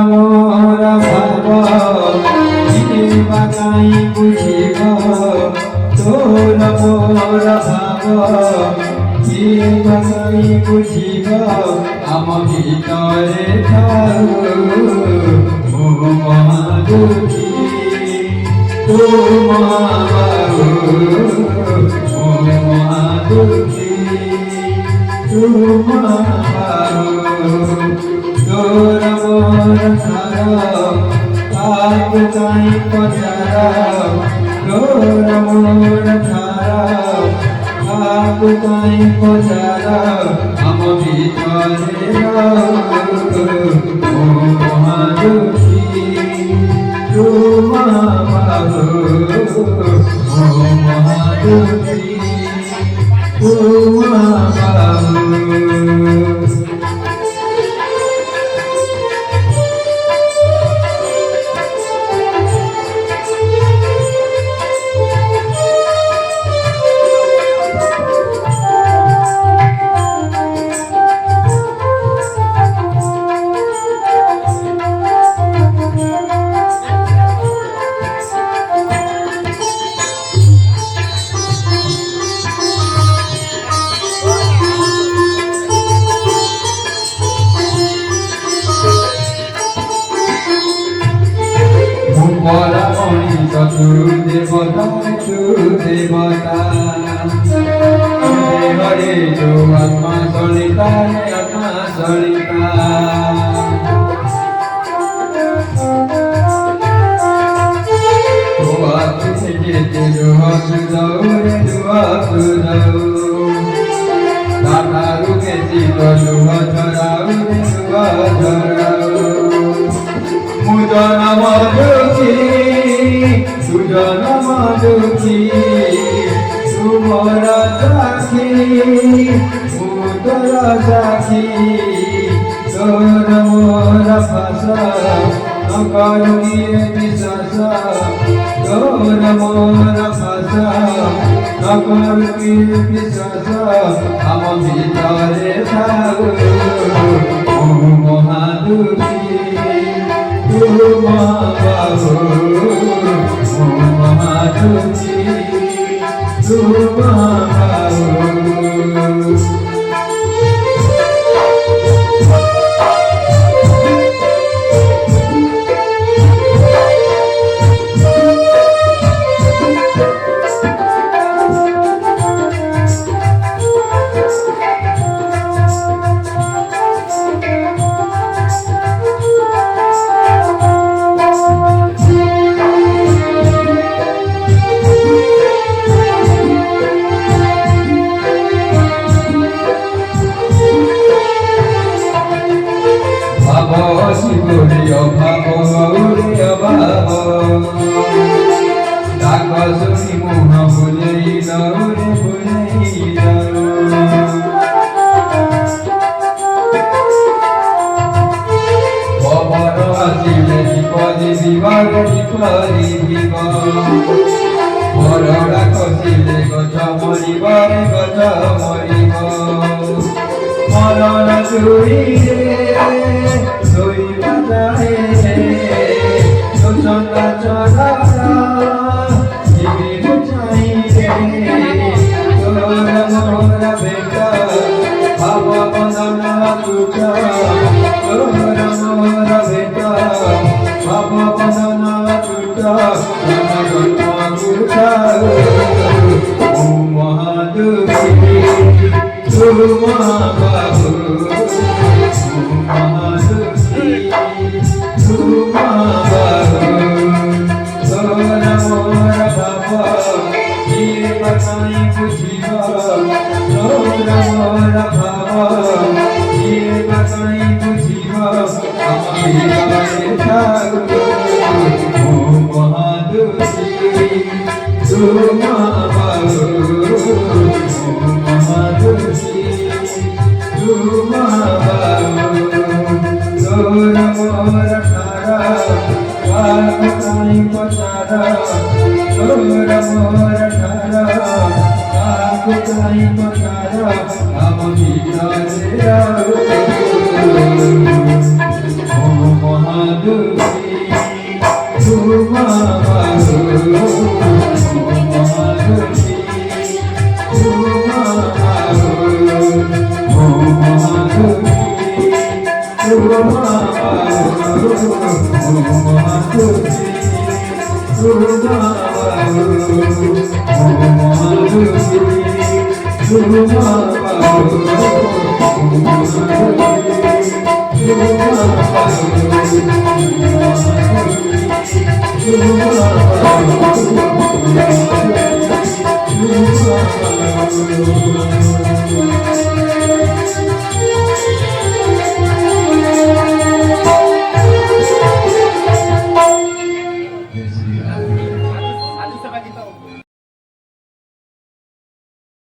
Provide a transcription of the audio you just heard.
মোর ভাব বাগাই বুঝিব তোর মোর ভাব বাগাই বুঝিব আম ভিতরে থাও ও মহাদুখী ও মহাদুখী তোর মোর आप काई पचारा তোর মোর आप काई पचारा हम ভিতরে ও মহাদুখী ও মহাদুখী ও পরামণি চতুর্দেবতা দেবতা হরে যো আত্মা সলিতা আত্মা সলিতা যেতে তাহারু গেছি লুহ ঝরাও মুজন মধুখী সুজন মধুখী সুমর সাক্ষী উদর সাক্ষী তোর মোর ভাষা নকরিয়ে বিশ্বাস তোর মোর ভাষা নকরিয়ে বিশ্বাস আম ভিতরে থাক ও মহাদুখী ডাক শুনি মোহ ভুলেই দৌড়ে ভুলেই খবর আসিলে বিপদে বিবাদ বিপদে দিব মর ডাক ছিলে গছ মরিব গছ মরিব মরণ চুরিরে শৈবা যায় সুচন্দা চলা জীবিত চাই রে তোর মোর বেটা ভাব বন্দন তুটা তোর মোর বেটা ভাব বন্দন তুটা তুটা ও মহাদুখী তোর মহাবাবু মহাদুখী তোর মহাবাবু তোর মোর বাবা ये बताई बुझिबा তোর মোর বাবা ये बताई बुझिबा আমি গায়ে থাকব ও মহাদুখী তোর মহাবাবু মহাদুখী তোর মহাবাবু তোর মোর তারা কাই পচারা তোর মোর তারা কাই পচারা আম ভিতরে ও মহা Thank you.